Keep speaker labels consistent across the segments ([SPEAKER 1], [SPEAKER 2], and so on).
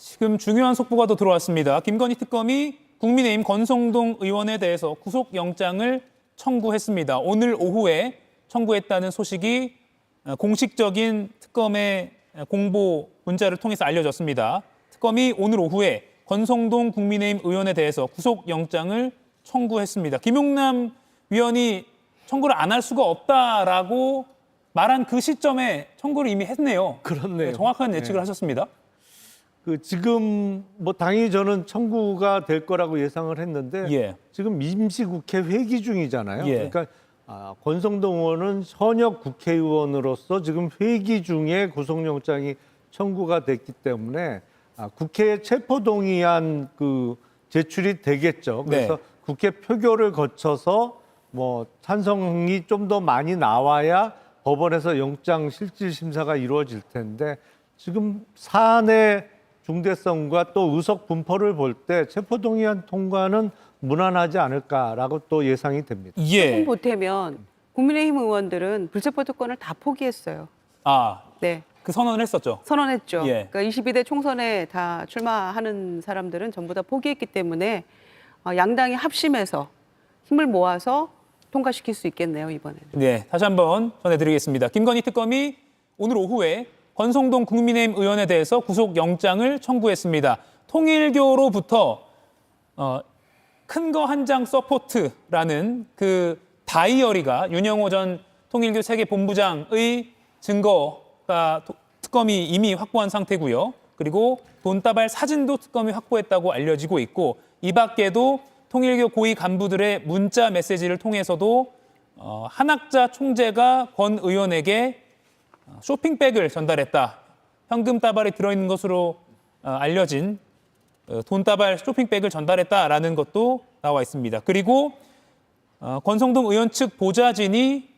[SPEAKER 1] 지금 중요한 속보가 또 들어왔습니다. 김건희 특검이 국민의힘 권성동 의원에 대해서 구속영장을 청구했습니다. 오늘 오후에 청구했다는 소식이 공식적인 특검의 공보 문자를 통해서 알려졌습니다. 특검이 오늘 오후에 권성동 국민의힘 의원에 대해서 구속영장을 청구했습니다. 김용남 위원이 청구를 안 할 수가 없다라고 말한 그 시점에 청구를 이미 했네요.
[SPEAKER 2] 그렇네요.
[SPEAKER 1] 정확한 예측을 하셨습니다.
[SPEAKER 2] 지금 뭐 당연히 저는 청구가 될 거라고 예상을 했는데
[SPEAKER 1] 예.
[SPEAKER 2] 지금 임시국회 회기 중이잖아요.
[SPEAKER 1] 예.
[SPEAKER 2] 그러니까 권성동 의원은 현역 국회의원으로서 지금 회기 중에 구속영장이 청구가 됐기 때문에 국회에 체포동의안 제출이 되겠죠. 그래서
[SPEAKER 1] 네.
[SPEAKER 2] 국회 표결을 거쳐서 뭐 찬성이 좀 더 많이 나와야 법원에서 영장 실질 심사가 이루어질 텐데 지금 사안의 중대성과 또 의석 분포를 볼 때 체포동의안 통과는 무난하지 않을까라고 또 예상이 됩니다.
[SPEAKER 1] 예.
[SPEAKER 3] 조금 보태면 국민의힘 의원들은 불체포 특권을 다 포기했어요. 네,
[SPEAKER 1] 그 선언을 했었죠.
[SPEAKER 3] 선언했죠.
[SPEAKER 1] 예.
[SPEAKER 3] 그러니까 22대 총선에 다 출마하는 사람들은 전부 다 포기했기 때문에 양당이 합심해서 힘을 모아서 통과시킬 수 있겠네요, 이번에는.
[SPEAKER 1] 네, 다시 한번 전해드리겠습니다. 김건희 특검이 오늘 오후에 권성동 국민의힘 의원에 대해서 구속영장을 청구했습니다. 통일교로부터 큰 거 한 장 서포트라는 그 다이어리가 윤영호 전 통일교 세계본부장의 증거가 특검이 이미 확보한 상태고요. 그리고 돈다발 사진도 특검이 확보했다고 알려지고 있고 이 밖에도 통일교 고위 간부들의 문자 메시지를 통해서도 한학자 총재가 권 의원에게 쇼핑백을 전달했다. 현금 다발이 들어있는 것으로 알려진 돈다발 쇼핑백을 전달했다라는 것도 나와 있습니다. 그리고 권성동 의원 측 보좌진이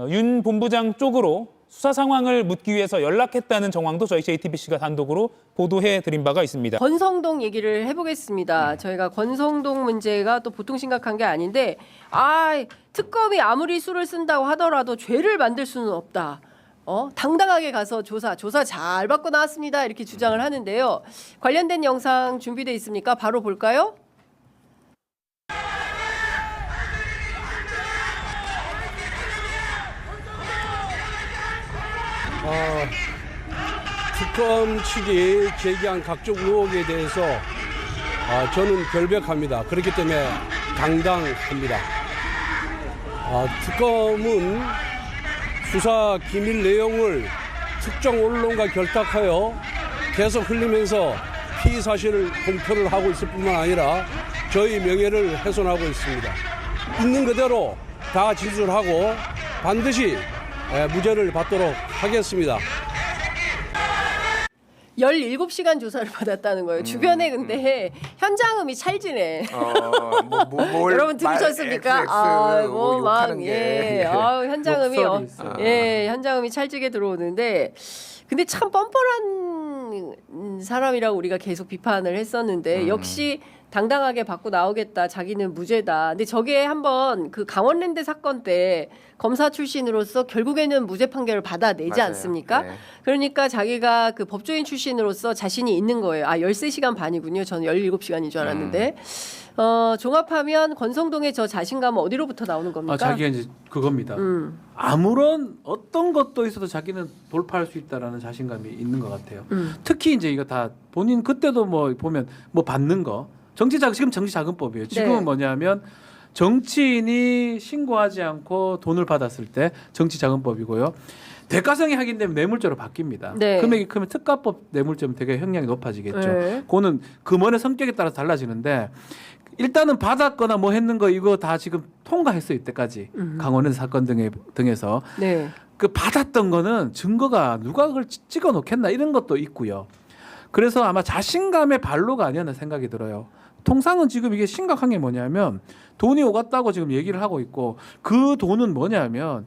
[SPEAKER 1] 윤 본부장 쪽으로 수사 상황을 묻기 위해서 연락했다는 정황도 저희 JTBC가 단독으로 보도해드린 바가 있습니다.
[SPEAKER 4] 권성동 얘기를 해보겠습니다. 저희가 권성동 문제가 또 보통 심각한 게 아닌데 특검이 아무리 수를 쓴다고 하더라도 죄를 만들 수는 없다. 당당하게 가서 조사 잘 받고 나왔습니다. 이렇게 주장을 하는데요. 관련된 영상 준비돼 있습니까? 바로 볼까요?
[SPEAKER 5] 특검 측이 제기한 각종 의혹에 대해서 저는 결백합니다. 그렇기 때문에 당당합니다. 특검은 수사 기밀 내용을 특정 언론과 결탁하여 계속 흘리면서 피의 사실을 공표를 하고 있을 뿐만 아니라 저희 명예를 훼손하고 있습니다. 있는 그대로 다 진술하고 반드시 무죄를 받도록 하겠습니다.
[SPEAKER 4] 17시간 조사를 받았다는 거예요. 주변에 근데 현장음이 찰지네. 여러분 들으셨습니까? 현장음이 현장음이 찰지게 들어오는데 근데 참 뻔뻔한 사람이라고 우리가 계속 비판을 했었는데 역시 당당하게 받고 나오겠다. 자기는 무죄다. 근데 저게 한번 그 강원랜드 사건 때 검사 출신으로서 결국에는 무죄 판결을 받아내지
[SPEAKER 6] 맞아요.
[SPEAKER 4] 않습니까?
[SPEAKER 6] 네.
[SPEAKER 4] 그러니까 자기가 그 법조인 출신으로서 자신이 있는 거예요. 13시간 반이군요. 저는 17시간인 줄 알았는데. 종합하면 권성동의 저 자신감은 어디로부터 나오는 겁니까?
[SPEAKER 7] 자기가 이제 그겁니다. 아무런 어떤 것도 있어도 자기는 돌파할 수 있다라는 자신감이 있는 것 같아요. 특히 이제 이거 다 본인 그때도 뭐 보면 뭐 받는 거 지금 정치자금법이에요. 지금은
[SPEAKER 4] 네.
[SPEAKER 7] 뭐냐면 정치인이 신고하지 않고 돈을 받았을 때 정치자금법이고요. 대가성이 확인되면 뇌물죄로 바뀝니다.
[SPEAKER 4] 네.
[SPEAKER 7] 금액이 크면 특가법 뇌물죄면 되게 형량이 높아지겠죠.
[SPEAKER 4] 네.
[SPEAKER 7] 그거는 금원의 성격에 따라서 달라지는데 일단은 받았거나 뭐 했는 거 이거 다 지금 통과했어요. 이때까지 강원랜드 사건 등에서
[SPEAKER 4] 네.
[SPEAKER 7] 그 받았던 거는 증거가 누가 그걸 찍어 놓겠나 이런 것도 있고요. 그래서 아마 자신감의 발로가 아니었나 생각이 들어요. 통상은 지금 이게 심각한 게 뭐냐면 돈이 오갔다고 지금 얘기를 하고 있고 그 돈은 뭐냐면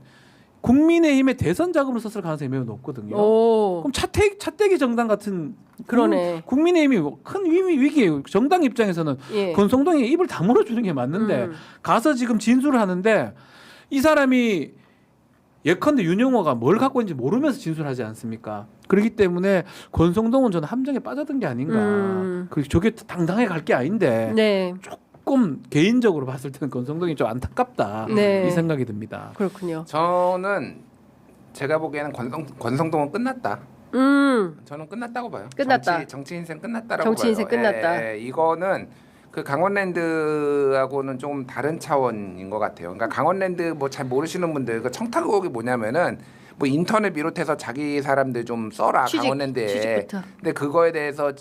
[SPEAKER 7] 국민의힘의 대선 자금을 썼을 가능성이 매우 높거든요. 그럼 차떼기 정당 같은
[SPEAKER 4] 그러네.
[SPEAKER 7] 국민의힘이 큰 위기예요. 정당 입장에서는
[SPEAKER 4] 예.
[SPEAKER 7] 권성동이 입을 다물어 주는 게 맞는데 가서 지금 진술을 하는데 이 사람이 예컨대 윤영호가 뭘 갖고 있는지 모르면서 진술하지 않습니까? 그렇기 때문에 권성동은 저는 함정에 빠져든 게 아닌가. 그 저게 당당하게 갈 게 아닌데
[SPEAKER 4] 네.
[SPEAKER 7] 조금 개인적으로 봤을 때는 권성동이 좀 안타깝다
[SPEAKER 4] 네.
[SPEAKER 7] 이 생각이 듭니다.
[SPEAKER 4] 그렇군요.
[SPEAKER 6] 저는 제가 보기에는 권성동은 끝났다. 저는 끝났다고 봐요.
[SPEAKER 4] 끝났다.
[SPEAKER 6] 정치 인생 끝났다라고
[SPEAKER 4] 정치
[SPEAKER 6] 봐요.
[SPEAKER 4] 인생 끝났다.
[SPEAKER 6] 예, 이거는 그 강원랜드하고는 좀 다른 차원인 것 같아요. 그러니까 강원랜드 뭐 잘 모르시는 분들 그 청탁 의혹이 뭐냐면은 뭐 인턴을 비롯해서 자기 사람들 좀 써라 강원랜드에.
[SPEAKER 4] 취직부터.
[SPEAKER 6] 근데 그거에 대해서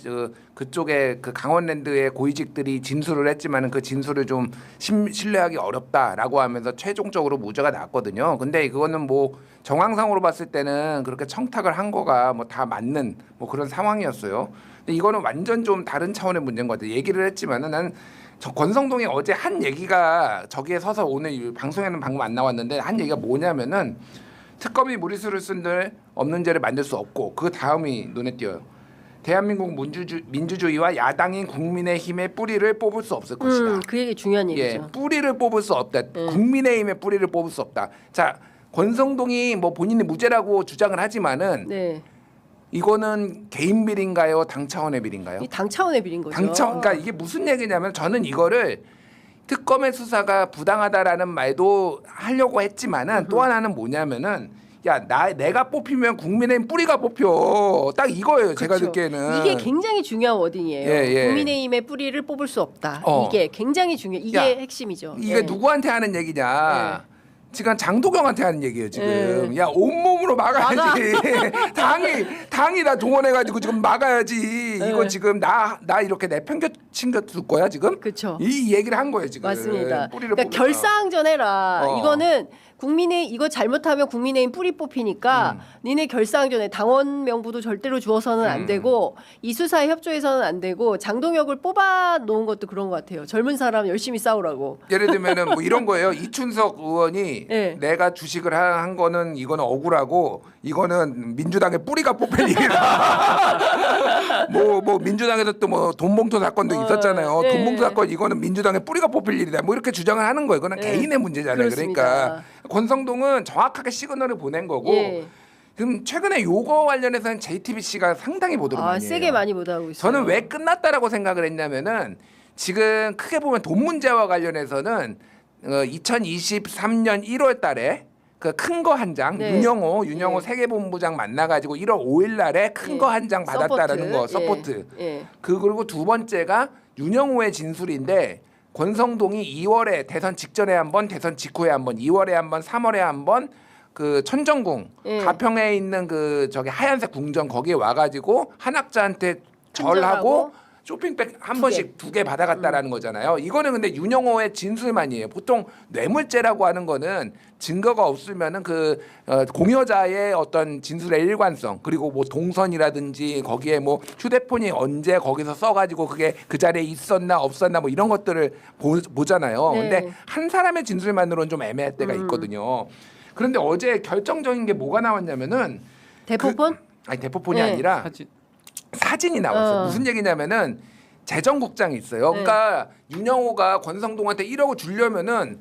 [SPEAKER 6] 그쪽에 그 강원랜드의 고위직들이 진술을 했지만은 그 진술을 좀 신뢰하기 어렵다라고 하면서 최종적으로 무죄가 났거든요. 근데 그거는 뭐 정황상으로 봤을 때는 그렇게 청탁을 한 거가 뭐 다 맞는 뭐 그런 상황이었어요. 근데 이거는 완전 좀 다른 차원의 문제인 것 같아요. 얘기를 했지만은 난 권성동이 어제 한 얘기가 저기에 서서 오늘 방송에는 방금 안 나왔는데 한 얘기가 뭐냐면은 특검이 무리수를 쓴들 없는 죄를 만들 수 없고 그 다음이 눈에 띄어요. 대한민국 민주주의와 야당인 국민의힘의 뿌리를 뽑을 수 없을 것이다.
[SPEAKER 4] 그 얘기 중요한 얘기죠.
[SPEAKER 6] 예, 뿌리를 뽑을 수 없다. 국민의힘의 뿌리를 뽑을 수 없다. 자, 권성동이 뭐 본인이 무죄라고 주장을 하지만은
[SPEAKER 4] 네.
[SPEAKER 6] 이거는 개인 비리인가요? 당 차원의 비리인가요?
[SPEAKER 4] 이 당 차원의 비린 거죠.
[SPEAKER 6] 당 차원. 그러니까 이게 무슨 얘기냐면 저는 이거를 특검의 수사가 부당하다라는 말도 하려고 했지만은 또 하나는 뭐냐면은 내가 뽑히면 국민의힘 뿌리가 뽑혀. 딱 이거예요. 제가
[SPEAKER 4] 그렇죠.
[SPEAKER 6] 듣기에는.
[SPEAKER 4] 이게 굉장히 중요한 워딩이에요.
[SPEAKER 6] 예.
[SPEAKER 4] 국민의힘의 뿌리를 뽑을 수 없다.
[SPEAKER 6] 어.
[SPEAKER 4] 이게 굉장히 중요해. 이게
[SPEAKER 6] 야,
[SPEAKER 4] 핵심이죠.
[SPEAKER 6] 이게
[SPEAKER 4] 예.
[SPEAKER 6] 누구한테 하는 얘기냐? 지금 장도경한테 하는 얘기예요 지금.
[SPEAKER 4] 예.
[SPEAKER 6] 야 온몸으로 막아야지. 당이 나 동원해가지고 지금 막아야지. 이거 지금 나 이렇게 내팽겨친겨둘 거야 지금?
[SPEAKER 4] 그쵸.
[SPEAKER 6] 이 얘기를 한 거예요 지금.
[SPEAKER 4] 맞습니다.
[SPEAKER 6] 뿌리를
[SPEAKER 4] 그러니까
[SPEAKER 6] 뽑을까.
[SPEAKER 4] 결사항전 해라.
[SPEAKER 6] 어.
[SPEAKER 4] 이거는 이거 잘못하면 국민의힘 뿌리 뽑히니까 니네 결사항전에 당원 명부도 절대로 주어서는 안 되고 이 수사에 협조해서는 안 되고 장동혁을 뽑아 놓은 것도 그런 것 같아요. 젊은 사람 열심히 싸우라고.
[SPEAKER 6] 예를 들면은 뭐 이런 거예요. 이춘석 의원이
[SPEAKER 4] 예.
[SPEAKER 6] 내가 주식을 한 거는 이거는 억울하고 이거는 민주당의 뿌리가 뽑힐 일이다. 뭐 민주당에서 또 뭐 돈봉투 사건도 있었잖아요.
[SPEAKER 4] 예.
[SPEAKER 6] 돈봉투 사건 이거는 민주당의 뿌리가 뽑힐 일이다. 뭐 이렇게 주장을 하는 거예요. 그건
[SPEAKER 4] 예.
[SPEAKER 6] 개인의 문제잖아요.
[SPEAKER 4] 그렇습니다.
[SPEAKER 6] 그러니까 권성동은 정확하게 시그널을 보낸 거고.
[SPEAKER 4] 예.
[SPEAKER 6] 그럼 최근에 요거 관련해서는 JTBC가 상당히 보도를 많이 해요.
[SPEAKER 4] 세게 많이 보도하고 있어요.
[SPEAKER 6] 저는 왜 끝났다라고 생각을 했냐면은 지금 크게 보면 돈 문제와 관련해서는 2023년 1월 달에 그 큰 거 한 장
[SPEAKER 4] 네.
[SPEAKER 6] 윤영호
[SPEAKER 4] 예.
[SPEAKER 6] 세계본부장 만나가지고 1월 5일 날에 큰 거 한 장 받았다라는 거 서포트.
[SPEAKER 4] 예.
[SPEAKER 6] 그리고 두 번째가 윤영호의 진술인데 권성동이 2월에 대선 직전에 한 번, 대선 직후에 한 번, 2월에 한 번, 3월에 한 번 그 천정궁
[SPEAKER 4] 예.
[SPEAKER 6] 가평에 있는 그 저기 하얀색 궁전 거기에 와가지고 한학자한테 절하고
[SPEAKER 4] 한정하고
[SPEAKER 6] 쇼핑백 한 번씩 2개 받아갔다라는 거잖아요. 이거는 근데 윤영호의 진술만이에요. 보통 뇌물죄라고 하는 거는 증거가 없으면은 공여자의 어떤 진술의 일관성 그리고 뭐 동선이라든지 거기에 뭐 휴대폰이 언제 거기서 써가지고 그게 그 자리에 있었나 없었나 뭐 이런 것들을 보잖아요.
[SPEAKER 4] 네.
[SPEAKER 6] 근데 한 사람의 진술만으로는 좀 애매할 때가 있거든요. 그런데 어제 결정적인 게 뭐가 나왔냐면은
[SPEAKER 4] 대포폰?
[SPEAKER 6] 아니 대포폰이
[SPEAKER 4] 네.
[SPEAKER 6] 아니라 사진이 나왔어요. 무슨 얘기냐면은 재정국장이 있어요. 그러니까 윤영호가 권성동한테 1억을 주려면은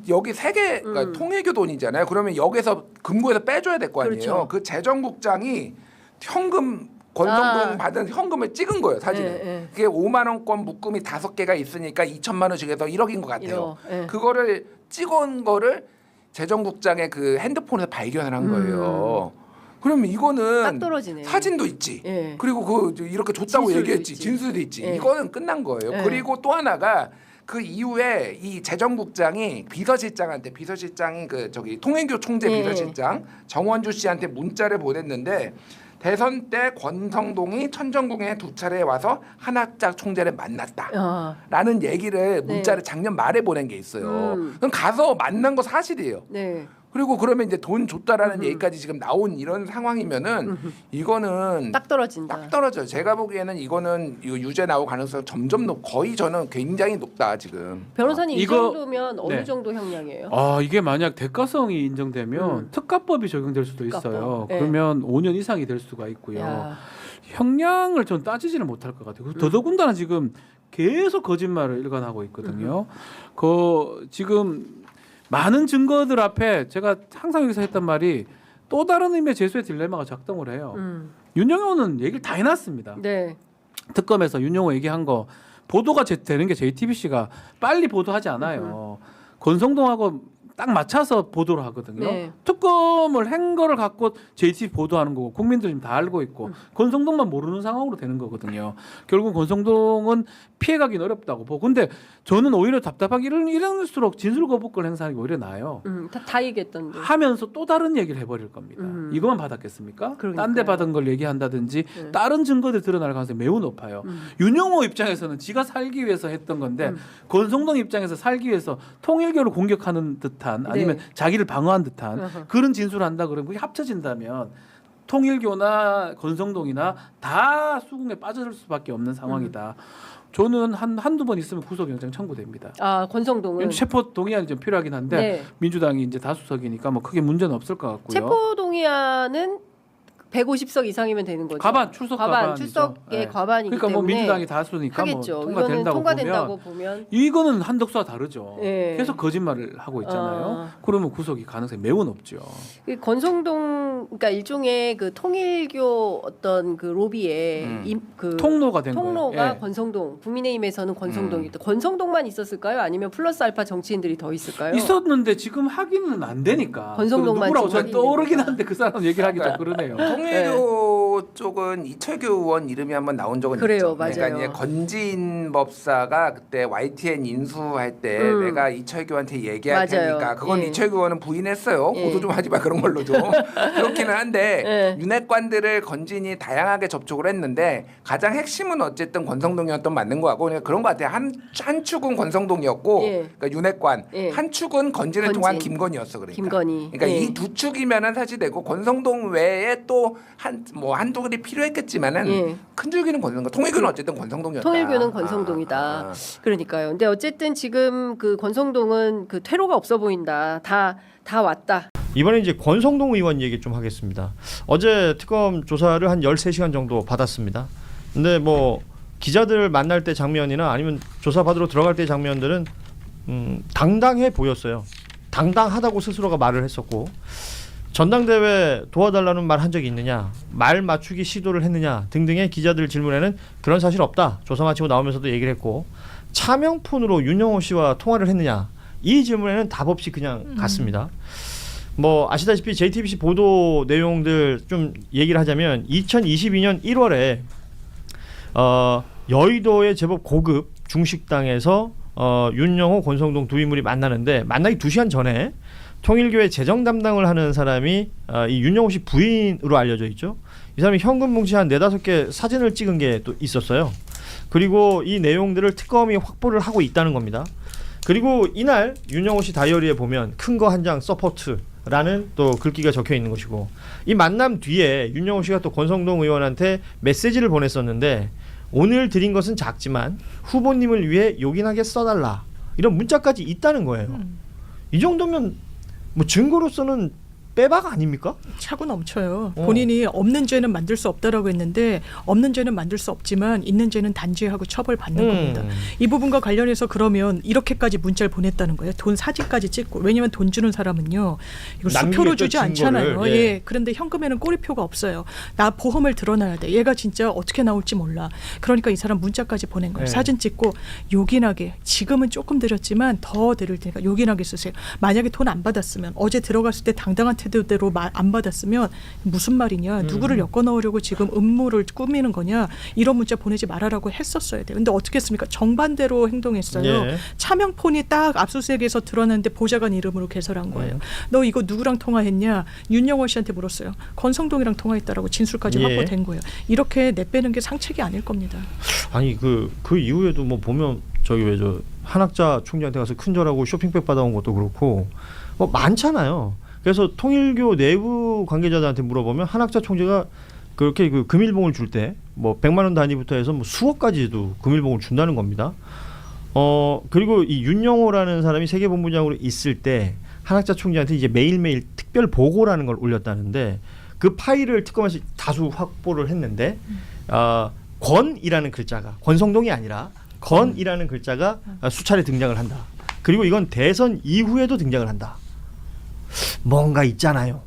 [SPEAKER 6] 여기 세계 그러니까 통일교 돈이잖아요. 그러면 여기서 금고에서 빼줘야 될 거 아니에요.
[SPEAKER 4] 그렇죠.
[SPEAKER 6] 그 재정국장이 현금 권성동 받은 현금을 찍은 거예요. 사진을.
[SPEAKER 4] 예.
[SPEAKER 6] 그게 5만 원권 묶음이 5개가 있으니까 2천만 원씩 해서 1억인 것 같아요.
[SPEAKER 4] 1억, 예.
[SPEAKER 6] 그거를 찍은 거를 재정국장의 그 핸드폰에서 발견을 한 거예요. 그러면 이거는
[SPEAKER 4] 딱 떨어지네요.
[SPEAKER 6] 사진도 있지.
[SPEAKER 4] 예.
[SPEAKER 6] 그리고 이렇게 줬다고
[SPEAKER 4] 진술도
[SPEAKER 6] 얘기했지.
[SPEAKER 4] 있지.
[SPEAKER 6] 진술도 있지.
[SPEAKER 4] 예.
[SPEAKER 6] 이거는 끝난 거예요.
[SPEAKER 4] 예.
[SPEAKER 6] 그리고 또 하나가 그 이후에 이 재정국장이 비서실장이 그 저기 통일교 총재
[SPEAKER 4] 예.
[SPEAKER 6] 비서실장 정원주 씨한테 문자를 보냈는데 대선 때 권성동이 천정궁에 2차례 와서 한학자 총재를 만났다. 라는 얘기를 문자를 작년 말에 보낸 게 있어요. 그럼 가서 만난 거 사실이에요.
[SPEAKER 4] 네.
[SPEAKER 6] 그리고 그러면 이제 돈 줬다라는 얘기까지 지금 나온 이런 상황이면은 이거는
[SPEAKER 4] 딱 떨어진다.
[SPEAKER 6] 딱 떨어져요. 제가 보기에는 이거는 이거 유죄 나올 가능성이 점점 거의 저는 굉장히 높다 지금.
[SPEAKER 4] 변호사님 이
[SPEAKER 7] 이거-
[SPEAKER 4] 정도면 어느
[SPEAKER 7] 네.
[SPEAKER 4] 정도 형량이에요?
[SPEAKER 7] 이게 만약 대가성이 인정되면 특가법이 적용될 수도
[SPEAKER 4] 특가법.
[SPEAKER 7] 있어요.
[SPEAKER 4] 네.
[SPEAKER 7] 그러면 5년 이상이 될 수가 있고요.
[SPEAKER 4] 야.
[SPEAKER 7] 형량을 좀 따지지는 못할 것 같아요. 더더군다나 지금 계속 거짓말을 일관하고 있거든요. 지금 많은 증거들 앞에 제가 항상 여기서 했던 말이 또 다른 의미의 재수의 딜레마가 작동을 해요. 윤영호는 얘기를 다 해놨습니다.
[SPEAKER 4] 네.
[SPEAKER 7] 특검에서 윤영호 얘기한 거 보도가 되는 게 JTBC가 빨리 보도하지 않아요. 권성동하고 딱 맞춰서 보도를 하거든요.
[SPEAKER 4] 네.
[SPEAKER 7] 특검을 한 거를 갖고 JTBC 보도하는 거고 국민들이 지금 다 알고 있고 권성동만 모르는 상황으로 되는 거거든요. 결국 권성동은 피해가긴 어렵다고 보고 근데 저는 오히려 답답하게 이럴수록 진술 거부권 행사하는 게 오히려 나아요.
[SPEAKER 4] 다 얘기했던데.
[SPEAKER 7] 하면서 또 다른 얘기를 해버릴 겁니다. 이것만 받았겠습니까? 딴 데
[SPEAKER 4] 그러니까요.
[SPEAKER 7] 받은 걸 얘기한다든지 다른 증거들 드러날 가능성이 매우 높아요. 윤영호 입장에서는 지가 살기 위해서 했던 건데 권성동 입장에서 살기 위해서 통일교를 공격하는 듯한 아니면
[SPEAKER 4] 네.
[SPEAKER 7] 자기를 방어한 듯한 그런 진술을 한다 그러면 그게 합쳐진다면 통일교나 권성동이나 다 수긍에 빠질 수밖에 없는 상황이다. 저는 한두 번 있으면 구속영장 청구됩니다.
[SPEAKER 4] 아, 권성동은
[SPEAKER 7] 체포 동의안이 좀 필요하긴 한데
[SPEAKER 4] 네.
[SPEAKER 7] 민주당이 이제 다수석이니까 뭐 크게 문제는 없을 것 같고요.
[SPEAKER 4] 체포 동의안은 150석 이상이면 되는 거죠.
[SPEAKER 7] 과반 출석 과반이죠.
[SPEAKER 4] 출석의
[SPEAKER 7] 네.
[SPEAKER 4] 과반이기
[SPEAKER 7] 그러니까 뭐
[SPEAKER 4] 때문에
[SPEAKER 7] 민주당이 다수니까
[SPEAKER 4] 하겠죠.
[SPEAKER 7] 뭐
[SPEAKER 4] 이거는
[SPEAKER 7] 통과된다고
[SPEAKER 4] 통과된다고
[SPEAKER 7] 보면
[SPEAKER 4] 보면
[SPEAKER 7] 이거는 한덕수와 다르죠.
[SPEAKER 4] 네.
[SPEAKER 7] 계속 거짓말을 하고 있잖아요.
[SPEAKER 4] 아.
[SPEAKER 7] 그러면 구속이 가능성이 매우 높죠.
[SPEAKER 4] 그 권성동 그러니까 일종의 그 통일교 어떤 그 로비의 그
[SPEAKER 7] 통로가 된
[SPEAKER 4] 통로가
[SPEAKER 7] 거예요. 예.
[SPEAKER 4] 권성동 국민의힘에서는 권성동이 권성동만 있었을까요? 아니면 플러스 알파 정치인들이 더 있을까요?
[SPEAKER 7] 있었는데 지금 확인은 안 되니까.
[SPEAKER 4] 권성동만
[SPEAKER 7] 누구라고
[SPEAKER 4] 지금
[SPEAKER 7] 저는 떠오르긴
[SPEAKER 4] 확인되니까.
[SPEAKER 7] 한데 그 사람 얘기를 하기 좀 그러네요.
[SPEAKER 6] 통일교 쪽은 이철규 의원 이름이 한번 나온 적은
[SPEAKER 4] 그래요,
[SPEAKER 6] 있죠.
[SPEAKER 4] 맞아요.
[SPEAKER 6] 그러니까 이제 건진 법사가 그때 YTN 인수할 때 내가 이철규한테 얘기할
[SPEAKER 4] 맞아요.
[SPEAKER 6] 테니까 그건
[SPEAKER 4] 예.
[SPEAKER 6] 이철규 의원은 부인했어요.
[SPEAKER 4] 예.
[SPEAKER 6] 고소 좀 하지 마 그런 걸로 좀 그렇기는 한데
[SPEAKER 4] 예.
[SPEAKER 6] 윤핵관들을 건진이 다양하게 접촉을 했는데 가장 핵심은 어쨌든 권성동이었던 맞는 거 같고 그러니까 그런 거 같아요. 한 축은 권성동이었고
[SPEAKER 4] 예.
[SPEAKER 6] 그러니까 윤핵관
[SPEAKER 4] 예.
[SPEAKER 6] 한 축은 건진을
[SPEAKER 4] 건진.
[SPEAKER 6] 통한 김건희였어 그러니까.
[SPEAKER 4] 김건희.
[SPEAKER 6] 그러니까
[SPEAKER 4] 예.
[SPEAKER 6] 이 두 축이면은 사실 되고 권성동 외에 또 한두 글이 필요했겠지만은
[SPEAKER 4] 예.
[SPEAKER 6] 큰 줄기는 권성동. 통일교는 어쨌든 권성동이었다.
[SPEAKER 4] 통일교는 권성동이다.
[SPEAKER 6] 아.
[SPEAKER 4] 그러니까요. 근데 어쨌든 지금 그 권성동은 그 퇴로가 없어 보인다. 다 왔다.
[SPEAKER 8] 이번에 이제 권성동 의원 얘기 좀 하겠습니다. 어제 특검 조사를 한 13시간 정도 받았습니다. 근데 뭐 기자들 만날 때 장면이나 아니면 조사 받으러 들어갈 때 장면들은 당당해 보였어요. 당당하다고 스스로가 말을 했었고 전당대회 도와달라는 말 한 적이 있느냐, 말 맞추기 시도를 했느냐 등등의 기자들 질문에는 그런 사실 없다. 조사 마치고 나오면서도 얘기를 했고 차명폰으로 윤영호 씨와 통화를 했느냐 이 질문에는 답 없이 그냥 갔습니다. 뭐 아시다시피 JTBC 보도 내용들 좀 얘기를 하자면 2022년 1월에 여의도의 제법 고급 중식당에서 윤영호, 권성동 두 인물이 만나는데 만나기 2시간 전에 통일교회 재정 담당을 하는 사람이 이 윤영호 씨 부인으로 알려져 있죠. 이 사람이 현금 뭉치 한 4-5개 사진을 찍은 게 또 있었어요. 그리고 이 내용들을 특검이 확보를 하고 있다는 겁니다. 그리고 이날 윤영호 씨 다이어리에 보면 큰 거 한 장 서포트라는 또 글귀가 적혀 있는 것이고 이 만남 뒤에 윤영호 씨가 또 권성동 의원한테 메시지를 보냈었는데 오늘 드린 것은 작지만 후보님을 위해 요긴하게 써달라 이런 문자까지 있다는 거예요. 이 정도면 뭐 증거로서는 빼박 아닙니까?
[SPEAKER 9] 차고 넘쳐요. 본인이 없는 죄는 만들 수 없다라고 했는데 없는 죄는 만들 수 없지만 있는 죄는 단죄하고 처벌받는 겁니다. 이 부분과 관련해서 그러면 이렇게까지 문자를 보냈다는 거예요. 돈 사진까지 찍고. 왜냐하면 돈 주는 사람은요. 이걸 수표로 주지 않잖아요. 예. 그런데 현금에는 꼬리표가 없어요. 나 보험을 드러나야 돼. 얘가 진짜 어떻게 나올지 몰라. 그러니까 이 사람 문자까지 보낸 거예요. 사진 찍고 요긴하게. 지금은 조금 드렸지만 더 드릴 테니까 요긴하게 쓰세요. 만약에 돈 안 받았으면 어제 들어갔을 때 당당한 태도대로 안 받았으면 무슨 말이냐. 누구를 엮어 넣으려고 지금 음모를 꾸미는 거냐. 이런 문자 보내지 말아라고 했었어야 돼요. 근데 어떻게 했습니까? 정반대로 행동했어요.
[SPEAKER 8] 예.
[SPEAKER 9] 차명폰이 딱 압수수색에서 드러났는데 보좌관 이름으로 개설한 거예요. 너 이거 누구랑 통화했냐? 윤영호 씨한테 물었어요. 권성동이랑 통화했다라고 진술까지
[SPEAKER 8] 예.
[SPEAKER 9] 확보된 거예요. 이렇게 내빼는 게 상책이 아닐 겁니다.
[SPEAKER 8] 아니 그 이후에도 뭐 보면 저기 왜 저 한학자 총재한테 가서 큰절하고 쇼핑백 받아온 것도 그렇고 뭐 많잖아요. 그래서 통일교 내부 관계자들한테 물어보면 한학자 총재가 그렇게 그 금일봉을 줄 때 뭐 100만 원 단위부터 해서 뭐 수억까지도 금일봉을 준다는 겁니다. 그리고 이 윤영호라는 사람이 세계본부장으로 있을 때 한학자 총재한테 이제 매일매일 특별 보고라는 걸 올렸다는데 그 파일을 특검에서 다수 확보를 했는데 권이라는 글자가 권성동이 아니라 건이라는 글자가 수차례 등장을 한다. 그리고 이건 대선 이후에도 등장을 한다. 뭔가 있잖아요.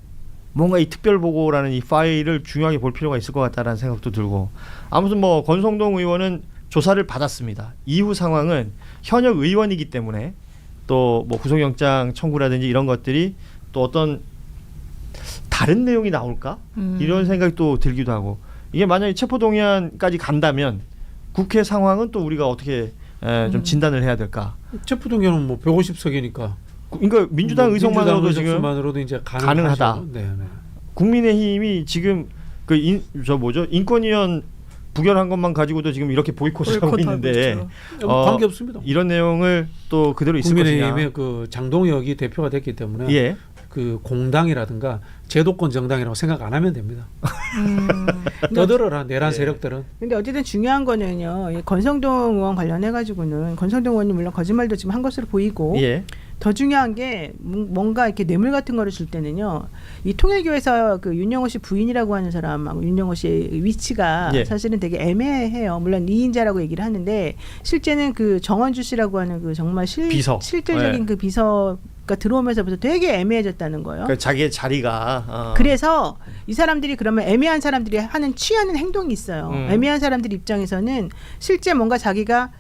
[SPEAKER 8] 뭔가 이 특별보고라는 이 파일을 중요하게 볼 필요가 있을 것 같다라는 생각도 들고 아무튼 뭐 권성동 의원은 조사를 받았습니다. 이후 상황은 현역 의원이기 때문에 또 뭐 구속영장 청구라든지 이런 것들이 또 어떤 다른 내용이 나올까 이런 생각도 들기도 하고 이게 만약에 체포동의안까지 간다면 국회 상황은 또 우리가 어떻게 좀 진단을 해야 될까?
[SPEAKER 7] 체포동의안은 뭐 150석이니까.
[SPEAKER 8] 그러니까 민주당 의석만으로도 지금
[SPEAKER 7] 의석수만으로도 이제
[SPEAKER 8] 가능하다.
[SPEAKER 7] 네, 네.
[SPEAKER 8] 국민의힘이 지금 인권위원 부결한 것만 가지고도 지금 이렇게 보이콧을 하고 있는데
[SPEAKER 7] 관계 없습니다.
[SPEAKER 8] 이런 내용을 또 그대로 있을 것이냐?
[SPEAKER 7] 국민의힘의 그 장동혁이 대표가 됐기 때문에
[SPEAKER 8] 예.
[SPEAKER 7] 그 공당이라든가 제도권 정당이라고 생각 안 하면 됩니다. 떠들어라 내란 세력들은.
[SPEAKER 10] 근데 어쨌든 중요한 거는요. 이 권성동 의원 관련해 가지고는 권성동 의원이 물론 거짓말도 지금 한 것으로 보이고
[SPEAKER 8] 예.
[SPEAKER 10] 더 중요한 게 뭔가 이렇게 뇌물 같은 거를 줄 때는요. 이 통일교에서 그 윤영호 씨 부인이라고 하는 사람하고 윤영호 씨의 위치가
[SPEAKER 8] 예.
[SPEAKER 10] 사실은 되게 애매해요. 물론 2인자라고 얘기를 하는데 실제는 그 정원주 씨라고 하는 그 정말
[SPEAKER 8] 비서.
[SPEAKER 10] 실질적인
[SPEAKER 8] 예.
[SPEAKER 10] 그 비서가 들어오면서부터 되게 애매해졌다는 거예요.
[SPEAKER 8] 그러니까 자기의 자리가
[SPEAKER 10] 그래서 이 사람들이 그러면 애매한 사람들이 취하는 행동이 있어요. 애매한 사람들 입장에서는 실제 뭔가 자기가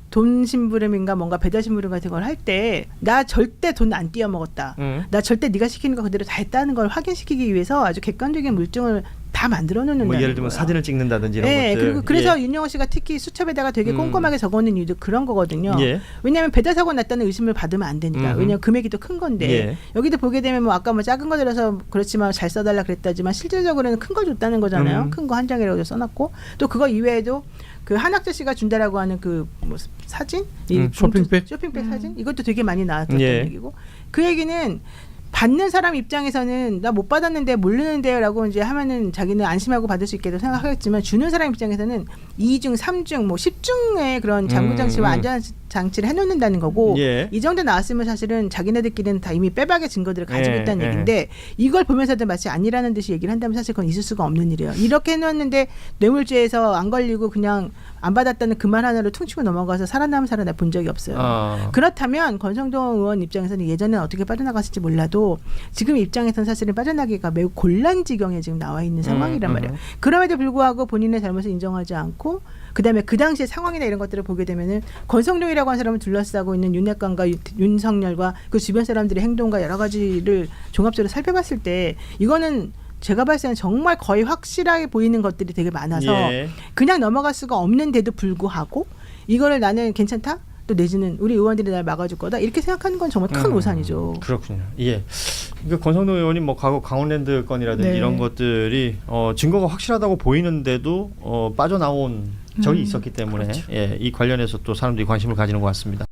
[SPEAKER 10] 돈 심부름인가 뭔가 배달 심부름 같은 걸 할 때 나 절대 돈 안 띄어 먹었다. 나 절대 네가 시키는 거 그대로 다 했다는 걸 확인시키기 위해서 아주 객관적인 물증을 다 만들어 놓는
[SPEAKER 8] 뭐
[SPEAKER 10] 거예요.
[SPEAKER 8] 예를 들면 사진을 찍는다든지 이런
[SPEAKER 10] 네,
[SPEAKER 8] 것들.
[SPEAKER 10] 그리고 그래서
[SPEAKER 8] 예.
[SPEAKER 10] 윤영호 씨가 특히 수첩에다가 되게 꼼꼼하게 적어놓은 이유도 그런 거거든요.
[SPEAKER 8] 예.
[SPEAKER 10] 왜냐하면 배달 사고 났다는 의심을 받으면 안 되니까. 왜냐하면 금액이 더 큰 건데
[SPEAKER 8] 예.
[SPEAKER 10] 여기도 보게 되면 뭐 아까 뭐 작은 거 들어서 그렇지만 잘 써달라 그랬다지만 실질적으로는 큰 거 줬다는 거잖아요. 큰 거 한 장이라고 써놨고 또 그거 이외에도 그 한학재 씨가 준다라고 하는 그 뭐 사진, 이
[SPEAKER 7] 쇼핑백
[SPEAKER 10] 사진 이것도 되게 많이 나왔던
[SPEAKER 8] 예.
[SPEAKER 10] 얘기고 그 얘기는. 받는 사람 입장에서는 나 못 받았는데 모르는데요라고 이제 하면은 자기는 안심하고 받을 수 있게도 생각하겠지만 주는 사람 입장에서는 2중, 3중, 뭐 10중의 그런 잠금 장치와 안전 장치를 해놓는다는 거고
[SPEAKER 8] 예.
[SPEAKER 10] 이 정도 나왔으면 사실은 자기네들끼리는 다 이미 빼박의 증거들을 가지고
[SPEAKER 8] 예,
[SPEAKER 10] 있다는
[SPEAKER 8] 예.
[SPEAKER 10] 얘기인데 이걸 보면서도 마치 아니라는 듯이 얘기를 한다면 사실 그건 있을 수가 없는 일이에요. 이렇게 해놓는데 뇌물죄에서 안 걸리고 그냥 안 받았다는 그 말 하나로 퉁치고 넘어가서 살아남은 사람 본 적이 없어요. 그렇다면 권성동 의원 입장에서는 예전에 어떻게 빠져나갔을지 몰라도 지금 입장에서는 사실은 빠져나기가 매우 곤란 지경에 지금 나와 있는 상황이란 말이에요. 그럼에도 불구하고 본인의 잘못을 인정하지 않고 그다음에 그 당시의 상황이나 이런 것들을 보게 되면은 권성동이라고 하는 사람을 둘러싸고 있는 윤핵관과 윤석열과 그 주변 사람들의 행동과 여러 가지를 종합적으로 살펴봤을 때 이거는 제가 봤을 때는 정말 거의 확실하게 보이는 것들이 되게 많아서
[SPEAKER 8] 예.
[SPEAKER 10] 그냥 넘어갈 수가 없는데도 불구하고 이거를 나는 괜찮다? 또 내지는 우리 의원들이 날 막아줄 거다 이렇게 생각하는 건 정말 큰 오산이죠.
[SPEAKER 8] 그렇군요. 예. 그러니까 권성동 의원이 뭐 과거 강원랜드 건이라든지
[SPEAKER 10] 네.
[SPEAKER 8] 이런 것들이 증거가 확실하다고 보이는데도 빠져나온 적이 있었기 때문에
[SPEAKER 10] 그렇죠.
[SPEAKER 8] 예, 이 관련해서 또 사람들이 관심을 가지는 것 같습니다.